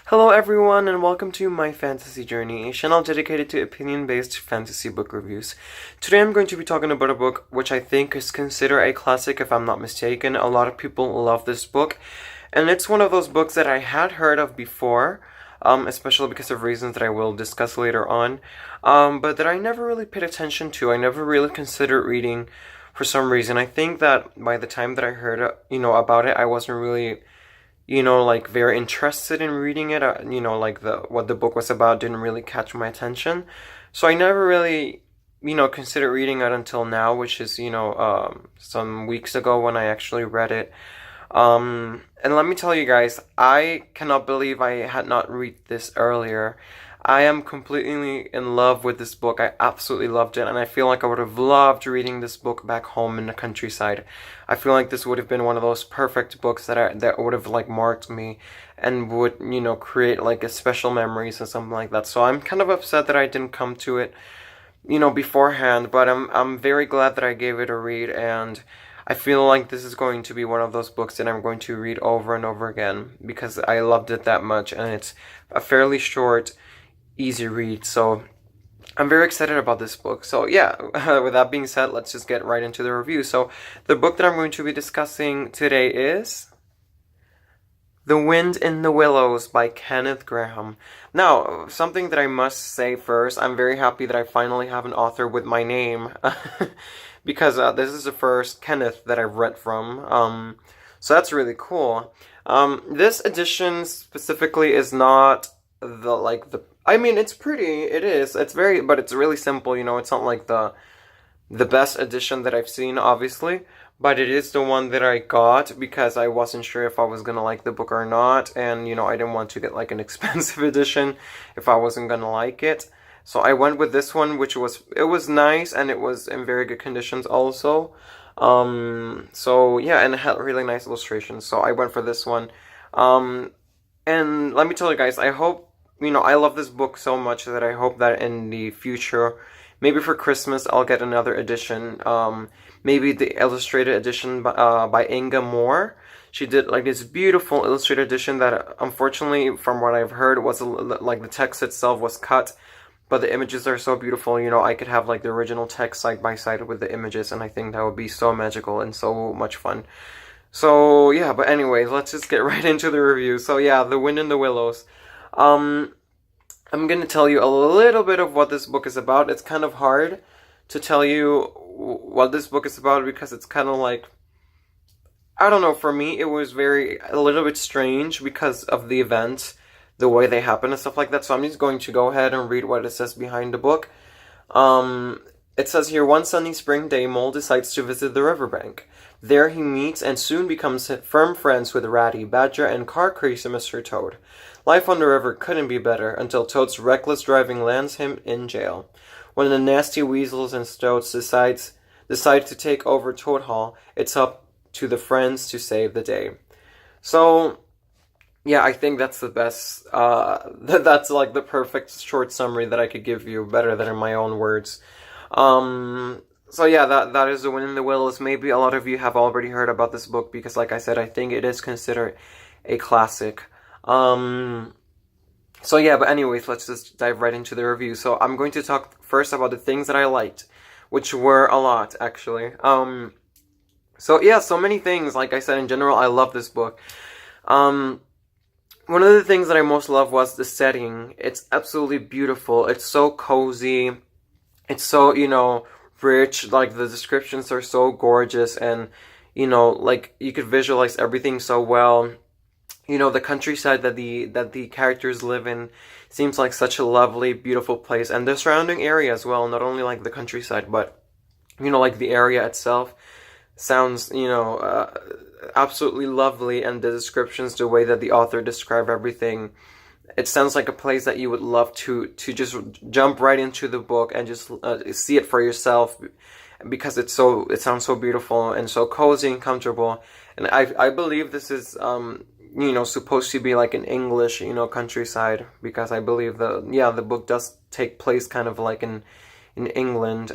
Hello everyone and welcome to My Fantasy Journey, a channel dedicated to opinion-based fantasy book reviews. Today I'm going to be talking about a book which I think is considered a classic if I'm not mistaken. A lot of people love this book, and it's one of those books that I had heard of before, especially because of reasons that I will discuss later on, but that I never really paid attention to. I never really considered reading for some reason. I think that by the time that I heard, about it, I wasn't really like very interested in reading it. Like what the book was about didn't really catch my attention. So I never really, considered reading it until now, which is, some weeks ago when I actually read it. And let me tell you guys, I cannot believe I had not read this earlier. I am completely in love with this book. I absolutely loved it, and I feel like I would have loved reading this book back home in the countryside. I feel like this would have been one of those perfect books that would have like marked me and would, create like a special memories and something like that. So I'm kind of upset that I didn't come to it, beforehand, but I'm very glad that I gave it a read, and I feel like this is going to be one of those books that I'm going to read over and over again because I loved it that much, and it's a fairly short, easy read. So I'm very excited about this book. So yeah, with that being said, let's just get right into the review. So the book that I'm going to be discussing today is The Wind in the Willows by Kenneth Grahame. Now, something that I must say first, I'm very happy that I finally have an author with my name because this is the first Kenneth that I've read from. So that's really cool. This edition specifically is not I mean, it's pretty, it is, but it's really simple, it's not like the best edition that I've seen, obviously, but it is the one that I got because I wasn't sure if I was gonna like the book or not, and, I didn't want to get, like, an expensive edition if I wasn't gonna like it, so I went with this one, it was nice, and it was in very good conditions also, so, yeah, and it had really nice illustrations, so I went for this one, and let me tell you guys, I hope, I love this book so much that I hope that in the future, maybe for Christmas, I'll get another edition. Maybe the illustrated edition by Inga Moore. She did like this beautiful illustrated edition that, unfortunately, from what I've heard, was like the text itself was cut, but the images are so beautiful. I could have like the original text side by side with the images, and I think that would be so magical and so much fun. So yeah, but anyways, let's just get right into the review. So yeah, The Wind in the Willows. I'm gonna tell you a little bit of what this book is about. It's kind of hard to tell you what this book is about because it's kind of like, I don't know, for me it was a little bit strange because of the events, the way they happen and stuff like that. So I'm just going to go ahead and read what it says behind the book. It says here, one sunny spring day, Mole decides to visit the riverbank. There he meets and soon becomes firm friends with Ratty, Badger, and car-crazy Mr. Toad. Life on the river couldn't be better until Toad's reckless driving lands him in jail. When the nasty weasels and stoats decide to take over Toad Hall, it's up to the friends to save the day. So, yeah, I think that's the best, that's like the perfect short summary that I could give you, better than in my own words. So yeah, that is The Wind in the Willows. Maybe a lot of you have already heard about this book because, like I said, I think it is considered a classic. So yeah, but anyways, let's just dive right into the review. So I'm going to talk first about the things that I liked, which were a lot, actually. So yeah, so many things. Like I said, in general, I love this book. One of the things that I most love was the setting. It's absolutely beautiful. It's so cozy. It's so, rich. Like, the descriptions are so gorgeous, and, like, you could visualize everything so well. The countryside that the characters live in seems like such a lovely, beautiful place, and the surrounding area as well, not only like the countryside, but, like the area itself sounds, absolutely lovely, and the descriptions, the way that the author described everything, it sounds like a place that you would love to just jump right into the book and just see it for yourself, because it sounds so beautiful and so cozy and comfortable. And I believe this is supposed to be like an English countryside, because I believe the book does take place kind of like in England.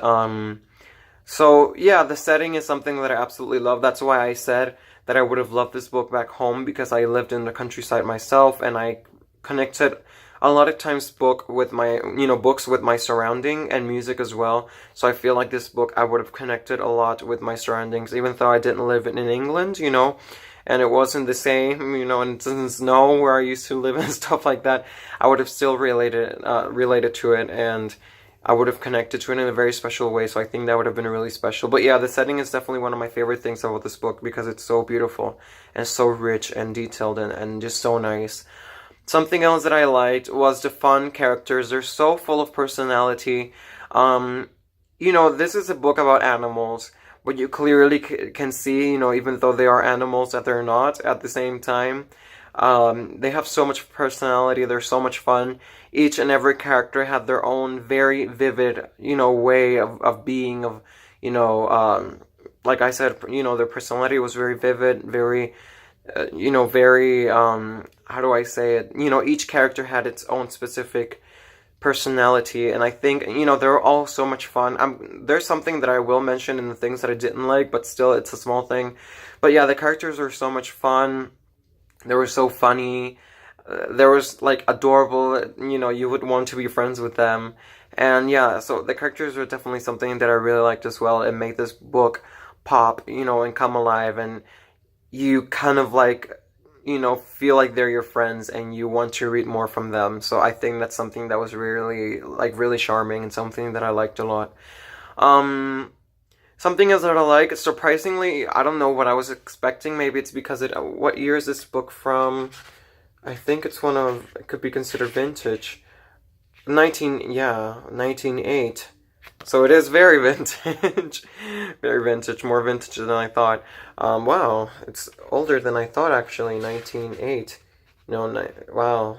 So yeah, the setting is something that I absolutely love. That's why I said that I would have loved this book back home, because I lived in the countryside myself, and I connected a lot of times books with my surrounding and music as well. So I feel like this book I would have connected a lot with my surroundings, even though I didn't live in England, and it wasn't the same, and it doesn't snow where I used to live and stuff like that. I would have still related to it, and I would have connected to it in a very special way. So I think that would have been really special. But yeah, the setting is definitely one of my favorite things about this book because it's so beautiful and so rich and detailed and just so nice. Something else that I liked was the fun characters. They're so full of personality. This is a book about animals, but you clearly can see, even though they are animals, that they're not at the same time. They have so much personality. They're so much fun. Each and every character had their own very vivid, way of being, like I said, their personality was very vivid, very, very, how do I say it? Each character had its own specific personality, and I think, they're all so much fun. There's something that I will mention in the things that I didn't like, but still, it's a small thing. But yeah, the characters are so much fun. They were so funny. There was, like, adorable, you would want to be friends with them. And yeah, so the characters were definitely something that I really liked as well. It made this book pop, and come alive, and you kind of like, feel like they're your friends and you want to read more from them. So I think that's something that was really, like, really charming and something that I liked a lot. Something else that I like, surprisingly, I don't know what I was expecting. Maybe it's because what year is this book from? I think it could be considered vintage. 1908. So it is very vintage. Very vintage, more vintage than I thought. Wow, it's older than I thought, actually. 1908. Wow.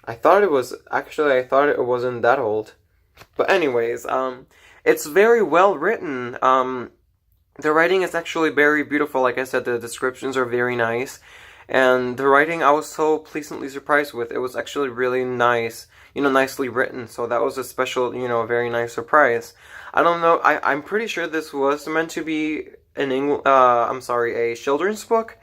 I thought it wasn't that old. But anyways, it's very well written. The writing is actually very beautiful. Like I said, the descriptions are very nice. And the writing I was so pleasantly surprised with. It was actually really nice, nicely written. So that was a special, very nice surprise. I don't know, I'm pretty sure this was meant to be a children's book.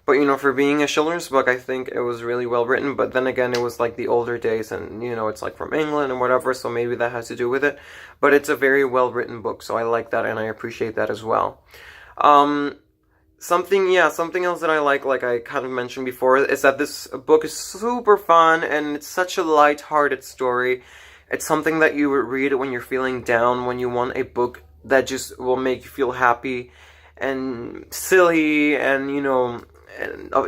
But, for being a children's book, I think it was really well written. But then again, it was like the older days and, it's like from England and whatever. So maybe that has to do with it. But it's a very well written book. So I like that and I appreciate that as well. Something else that I like I kind of mentioned before, is that this book is super fun and it's such a light-hearted story. It's something that you would read when you're feeling down, when you want a book that just will make you feel happy and silly and, and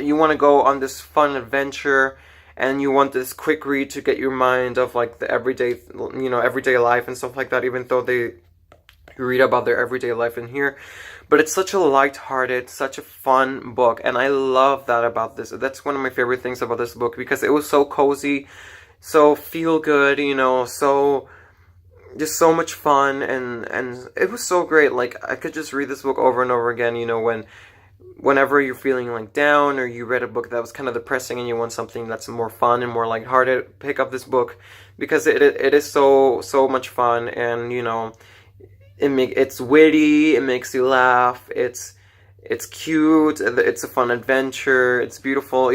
you want to go on this fun adventure and you want this quick read to get your mind off like the everyday life and stuff like that, even though they read about their everyday life in here. But it's such a light-hearted, such a fun book, and I love that about this. That's one of my favorite things about this book, because it was so cozy, so feel-good, so just so much fun, and it was so great. Like, I could just read this book over and over again, whenever you're feeling like down, or you read a book that was kind of depressing and you want something that's more fun and more lighthearted, pick up this book, because it is so much fun, and it's witty, it makes you laugh, it's cute, it's a fun adventure, it's beautiful,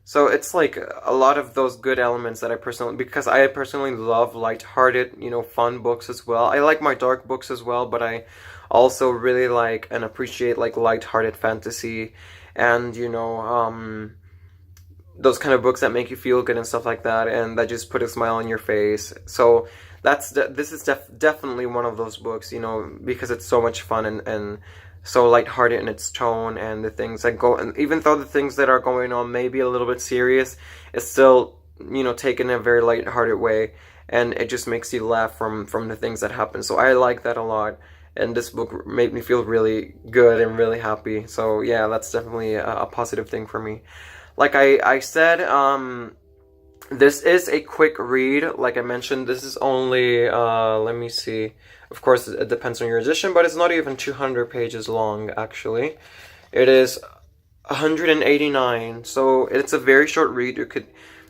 so it's like a lot of those good elements that because I personally love lighthearted, fun books as well. I like my dark books as well, but I also really like and appreciate like lighthearted fantasy and those kind of books that make you feel good and stuff like that, and that just put a smile on your face. So this is definitely one of those books, because it's so much fun and so lighthearted in its tone, and the things that go, and even though the things that are going on may be a little bit serious, it's still, taken in a very lighthearted way, and it just makes you laugh from the things that happen. So I like that a lot, and this book made me feel really good and really happy. So yeah, that's definitely a positive thing for me. Like I said, this is a quick read. Like I mentioned, this is only, let me see. Of course, it depends on your edition, but it's not even 200 pages long, actually. It is 189, so it's a very short read.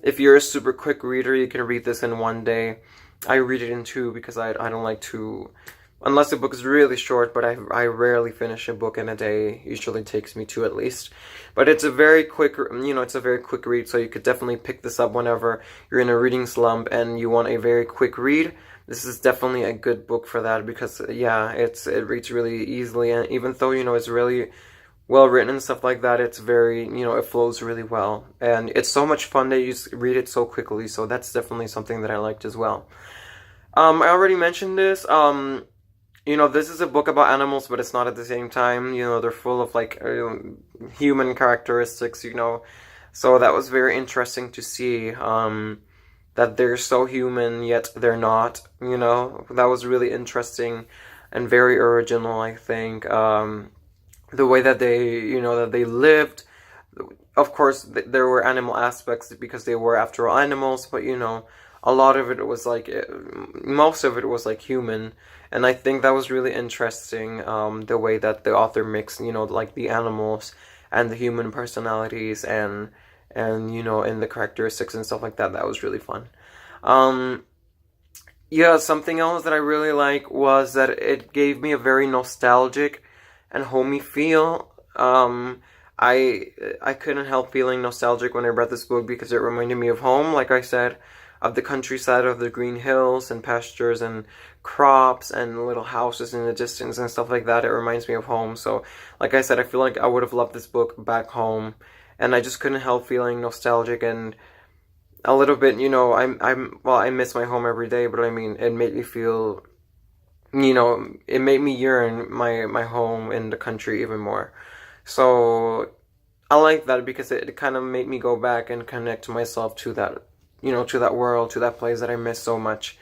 If you're a super quick reader, you can read this in one day. I read it in two because I don't like to unless the book is really short, but I rarely finish a book in a day. Usually takes me two at least. But it's a very quick, it's a very quick read, so you could definitely pick this up whenever you're in a reading slump and you want a very quick read. This is definitely a good book for that because, yeah, it reads really easily, and even though, it's really well written and stuff like that, it's very, it flows really well. And it's so much fun that you just read it so quickly, so that's definitely something that I liked as well. I already mentioned this. This is a book about animals, but it's not at the same time. They're full of like human characteristics, So that was very interesting to see that they're so human, yet they're not, That was really interesting and very original, I think. The way that they lived. Of course, there were animal aspects because they were, after all, animals, but, a lot of it was like, most of it was like human. And I think that was really interesting, the way that the author mixed, like the animals and the human personalities and and the characteristics and stuff like that. That was really fun. Yeah, something else that I really like was that it gave me a very nostalgic and homey feel. I couldn't help feeling nostalgic when I read this book because it reminded me of home, like I said, of the countryside, of the green hills and pastures and crops and little houses in the distance and stuff like that. It reminds me of home. So, like I said, I feel like I would have loved this book back home, and I just couldn't help feeling nostalgic and a little bit, I miss my home every day, but I mean, it made me feel, it made me yearn my home in the country even more. So I like that because it kind of made me go back and connect myself to that, to that world, to that place that I miss so much.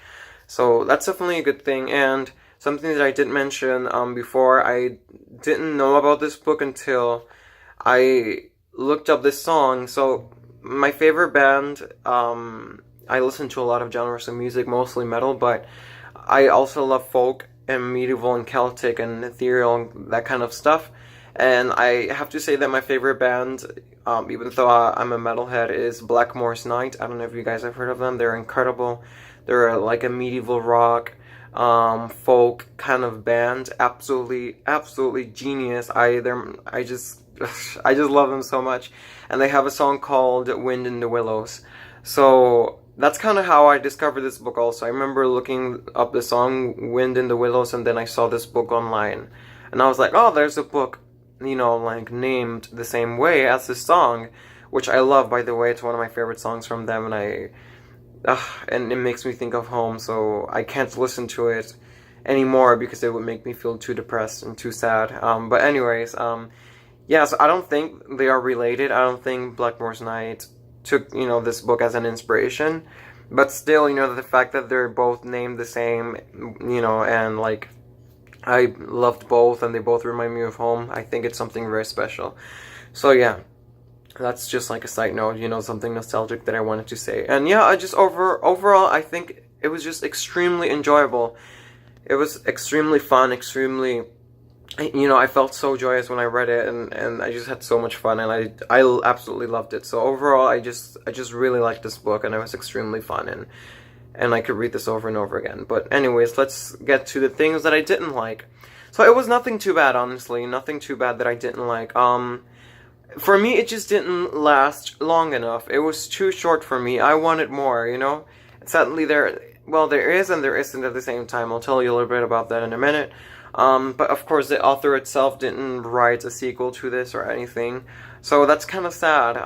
So that's definitely a good thing. And something that I did mention before, I didn't know about this book until I looked up this song. So my favorite band, I listen to a lot of genres of music, mostly metal, but I also love folk and medieval and Celtic and ethereal, that kind of stuff. And I have to say that my favorite band, even though I'm a metalhead, is Blackmore's Night. I don't know if you guys have heard of them. They're incredible. They're like a medieval rock, folk kind of band. Absolutely genius. I just love them so much. And they have a song called Wind in the Willows. So that's kind of how I discovered this book also. I remember looking up the song Wind in the Willows, and then I saw this book online. And I was like, oh, there's a book, like named the same way as this song, which I love, by the way. It's one of my favorite songs from them, and it makes me think of home, so I can't listen to it anymore because it would make me feel too depressed and too sad. But anyways, yeah, so I don't think they are related. I don't think Blackmore's Night took, this book as an inspiration. But still, the fact that they're both named the same, and like, I loved both and they both remind me of home, I think it's something very special. So yeah, that's just like a side note, something nostalgic that I wanted to say. And yeah, I just overall, I think it was just extremely enjoyable. It was extremely fun, extremely, I felt so joyous when I read it, and I just had so much fun, and I absolutely loved it. So overall, I just really liked this book, and it was extremely fun, and I could read this over and over again. But anyways, let's get to the things that I didn't like. So it was nothing too bad, honestly, nothing too bad that I didn't like. For me, it just didn't last long enough. It was too short for me. I wanted more, Sadly, there is and there isn't at the same time. I'll tell you a little bit about that in a minute. But of course, the author itself didn't write a sequel to this or anything, so that's kind of sad.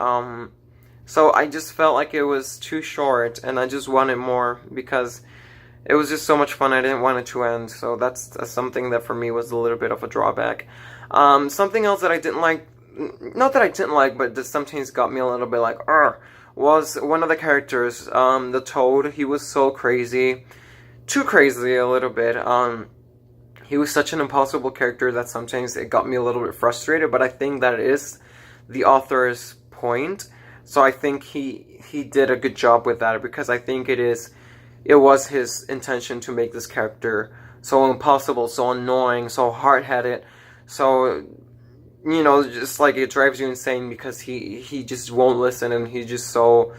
So I just felt like it was too short, and I just wanted more because it was just so much fun. I didn't want it to end, so that's something that for me was a little bit of a drawback. Something else that I didn't like, not that I didn't like, but that sometimes got me a little bit like, was one of the characters, the Toad. He was so crazy, too crazy a little bit. He was such an impossible character that sometimes it got me a little bit frustrated, but I think that is the author's point. So I think he did a good job with that, because I think it was his intention to make this character so impossible, so annoying, so hard-headed, so, just like it drives you insane because he just won't listen, and he's just so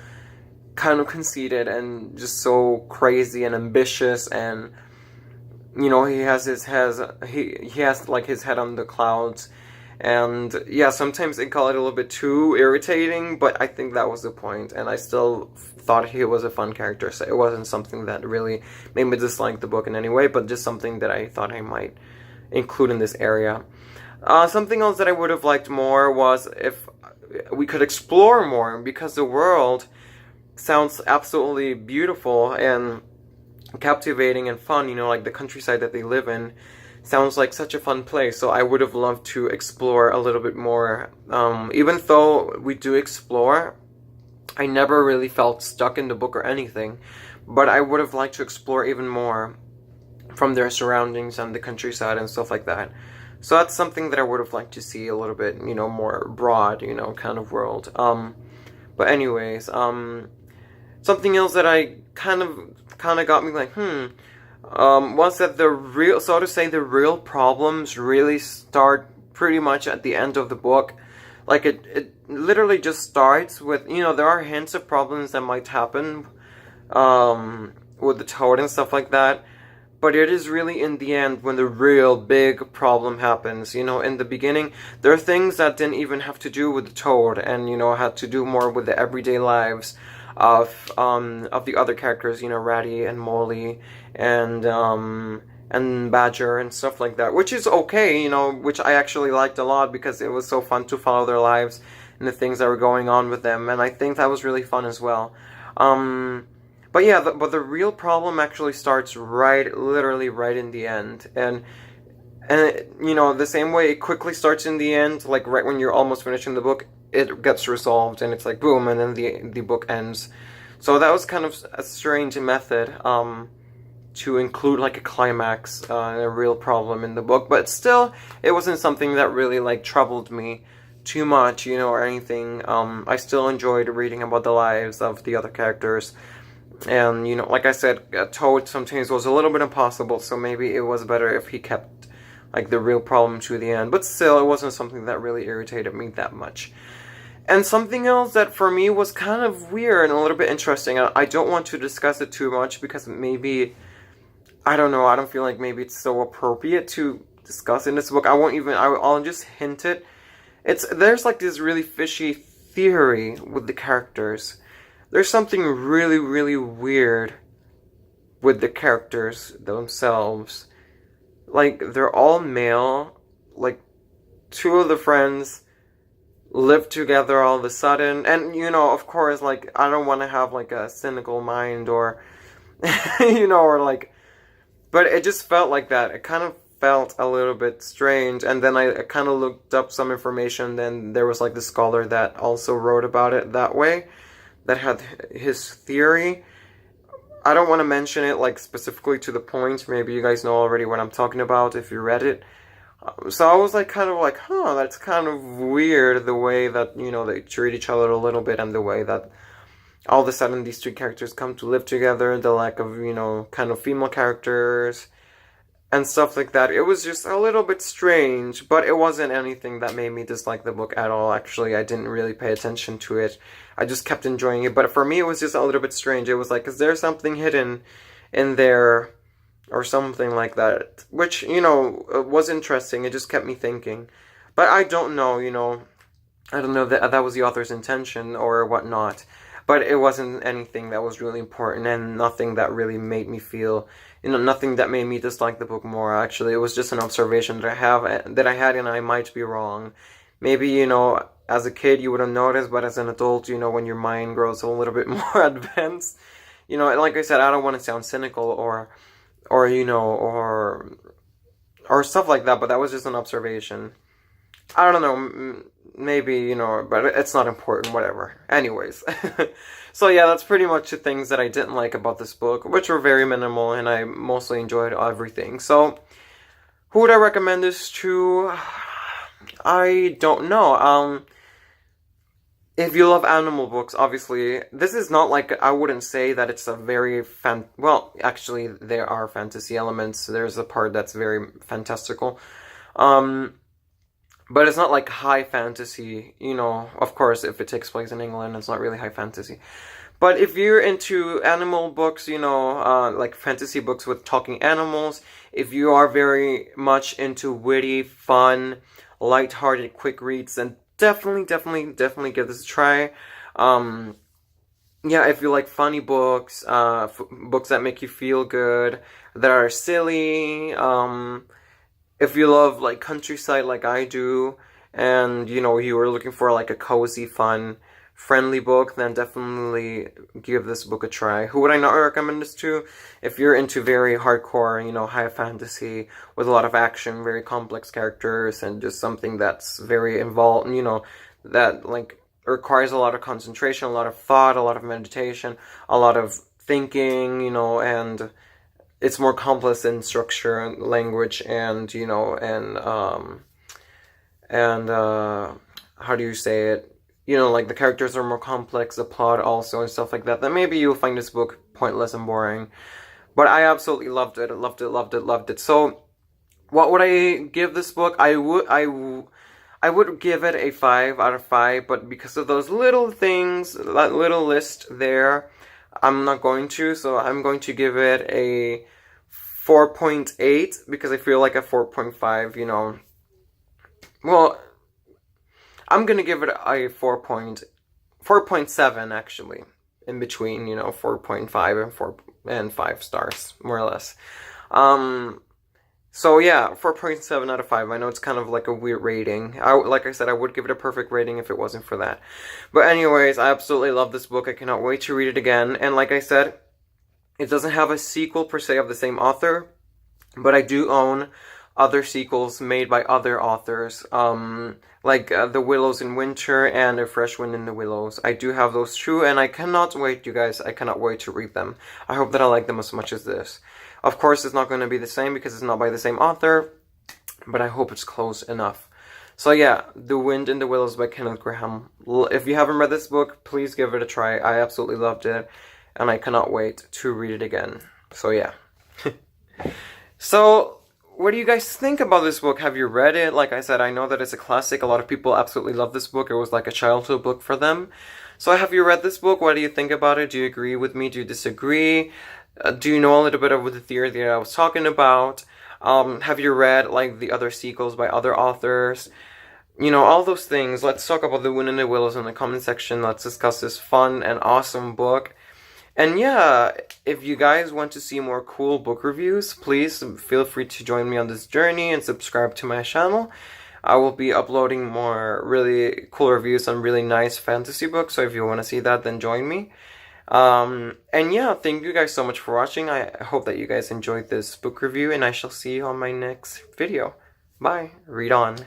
kind of conceited and just so crazy and ambitious, and you know, he has like his head on the clouds, and yeah, sometimes it got a little bit too irritating, but I think that was the point, and I still thought he was a fun character, so it wasn't something that really made me dislike the book in any way, but just something that I thought I might include in this area. Something else that I would have liked more was if we could explore more, because the world sounds absolutely beautiful and captivating and fun, you know, like the countryside that they live in sounds like such a fun place. So I would have loved to explore a little bit more. Even though we do explore, I never really felt stuck in the book or anything, but I would have liked to explore even more from their surroundings and the countryside and stuff like that. So that's something that I would have liked to see a little bit, you know, more broad, you know, kind of world. But anyways, something else that I kind of got me like, was that the real, so to say, the real problems really start pretty much at the end of the book. Like it literally just starts with, you know, there are hints of problems that might happen, with the toad and stuff like that. But it is really in the end when the real big problem happens. You know, in the beginning, there are things that didn't even have to do with the toad, and, you know, had to do more with the everyday lives of the other characters, you know, Ratty and Molly and Badger and stuff like that, which is okay, you know, which I actually liked a lot because it was so fun to follow their lives and the things that were going on with them, and I think that was really fun as well. But yeah, but the real problem actually starts literally right in the end, and you know, the same way it quickly starts in the end, like right when you're almost finishing the book, it gets resolved, and it's like boom, and then the book ends. So that was kind of a strange method, to include like a climax, a real problem in the book, but still, it wasn't something that really like troubled me too much, you know, or anything. I still enjoyed reading about the lives of the other characters. And, you know, like I said, Toad sometimes was a little bit impossible, so maybe it was better if he kept, like, the real problem to the end. But still, it wasn't something that really irritated me that much. And something else that for me was kind of weird and a little bit interesting, I don't want to discuss it too much because maybe, I don't know, I don't feel like maybe it's so appropriate to discuss in this book. I'll just hint it. There's like this really fishy theory with the characters. There's something really, really weird with the characters themselves. Like, they're all male. Like, two of the friends live together all of a sudden. And, you know, of course, like, I don't want to have, like, a cynical mind or, you know, or, like... But it just felt like that. It kind of felt a little bit strange. And then I kind of looked up some information. Then there was, like, the scholar that also wrote about it that way, that had his theory. I don't want to mention it like specifically to the point. Maybe you guys know already what I'm talking about if you read it. So I was like kind of like, that's kind of weird, the way that, you know, they treat each other a little bit, and the way that all of a sudden these two characters come to live together, the lack of, you know, kind of female characters and stuff like that. It was just a little bit strange, but it wasn't anything that made me dislike the book at all. Actually, I didn't really pay attention to it. I just kept enjoying it. But for me, it was just a little bit strange. It was like, is there something hidden in there or something like that? Which, you know, was interesting. It just kept me thinking. But I don't know, you know. I don't know that was the author's intention or whatnot. But it wasn't anything that was really important, and nothing that really made me feel, you know, nothing that made me dislike the book more. Actually, it was just an observation that I had, and I might be wrong. Maybe, you know, as a kid you wouldn't notice, but as an adult, you know, when your mind grows a little bit more advanced, you know, and like I said, I don't want to sound cynical or you know, or stuff like that, but that was just an observation. I don't know, maybe, you know, but it's not important, whatever. Anyways. So yeah, that's pretty much the things that I didn't like about this book, which were very minimal, and I mostly enjoyed everything. So, who would I recommend this to? I don't know. If you love animal books, obviously, this is not like, I wouldn't say that it's a very well, actually, there are fantasy elements. There's a part that's very fantastical. but it's not like high fantasy, you know. Of course, if it takes place in England, it's not really high fantasy. But if you're into animal books, you know, like fantasy books with talking animals, if you are very much into witty, fun, light-hearted, quick reads, then definitely give this a try. Yeah, if you like funny books, books that make you feel good, that are silly, if you love like countryside like I do, and you know you are looking for like a cozy, fun, friendly book, then definitely give this book a try. Who would I not recommend this to? If you're into very hardcore, you know, high fantasy with a lot of action, very complex characters, and just something that's very involved, you know, that like requires a lot of concentration, a lot of thought, a lot of meditation, a lot of thinking, you know, and it's more complex in structure and language, and you know, and how do you say it? You know, like the characters are more complex, the plot also, and stuff like that. Then maybe you'll find this book pointless and boring. But I absolutely loved it. Loved it. So, what would I give this book? I would give it a 5 out of 5. But because of those little things, that little list there, I'm not going to. So I'm going to give it a 4.8 because I feel like a 4.5, you know. Well, I'm gonna give it a 4.7 actually, in between, you know, 4.5 and 5 stars, more or less. So yeah, 4.7 out of 5. I know it's kind of like a weird rating. Like I said, I would give it a perfect rating if it wasn't for that. But anyways, I absolutely love this book. I cannot wait to read it again. And like I said, it doesn't have a sequel per se of the same author, but I do own other sequels made by other authors, like The Willows in Winter and A Fresh Wind in the Willows. I do have those too, and I cannot wait, you guys. I cannot wait to read them. I hope that I like them as much as this. Of course, it's not going to be the same because it's not by the same author, but I hope it's close enough. So yeah, The Wind in the Willows by Kenneth Grahame. If you haven't read this book, please give it a try. I absolutely loved it, and I cannot wait to read it again. So yeah. So, what do you guys think about this book? Have you read it? Like I said, I know that it's a classic. A lot of people absolutely love this book. It was like a childhood book for them. So have you read this book? What do you think about it? Do you agree with me? Do you disagree? Do you know a little bit of the theory that I was talking about? Have you read like the other sequels by other authors? You know, all those things. Let's talk about The Wind in the Willows in the comment section. Let's discuss this fun and awesome book. And yeah, if you guys want to see more cool book reviews, please feel free to join me on this journey and subscribe to my channel. I will be uploading more really cool reviews on really nice fantasy books, so if you want to see that, then join me. And yeah, thank you guys so much for watching. I hope that you guys enjoyed this book review, and I shall see you on my next video. Bye. Read on.